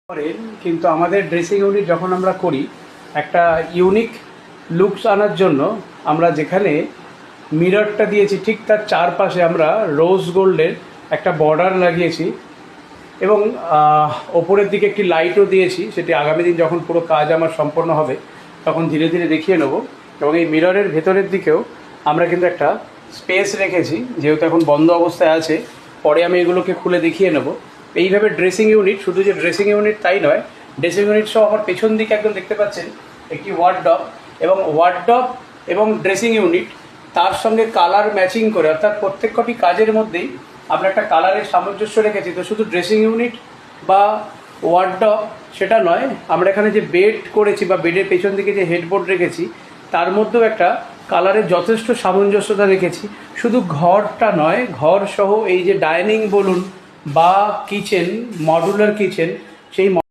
করেন, কিন্তু আমাদের ড্রেসিং ইউনিট যখন আমরা করি একটা ইউনিক লুকস আনার জন্য আমরা যেখানে মিররটা দিয়েছি ঠিক তার চারপাশে আমরা রোজ গোল্ডের একটা বর্ডার লাগিয়েছি এবং ওপরের দিকে একটি লাইটও দিয়েছি। সেটি আগামী দিন যখন পুরো কাজ আমার সম্পন্ন হবে তখন ধীরে ধীরে দেখিয়ে নেব। এবং এই মিররের ভেতরের দিকেও আমরা কিন্তু একটা স্পেস রেখেছি, যেহেতু এখন বন্ধ অবস্থায় আছে, পরে আমি এগুলোকে খুলে দেখিয়ে নেব। এইভাবে ড্রেসিং ইউনিট, শুধু যে ড্রেসিং ইউনিট তাই নয়, ড্রেসিং ইউনিট সহ আমার পেছন দিকে একদম দেখতে পাচ্ছেন একটি ওয়ার্ডরোব, এবং ওয়ার্ডরোব এবং ড্রেসিং ইউনিট তার সঙ্গে কালার ম্যাচিং করে, অর্থাৎ প্রত্যেক কটি কাজের মধ্যেই আমরা একটা কালারের সামঞ্জস্য রেখেছি। তো শুধু ড্রেসিং ইউনিট বা ওয়ার্ডরোব সেটা নয়, আমরা এখানে যে বেড করেছি বা বেডের পেছন দিকে যে হেডবোর্ড রেখেছি তার মধ্যেও একটা কালারের যথেষ্ট সামঞ্জস্যতা রেখেছি। শুধু ঘরটা নয়, ঘর সহ এই যে ডাইনিং বলুন বা কিচেন, মডুলার কিচেন, সেই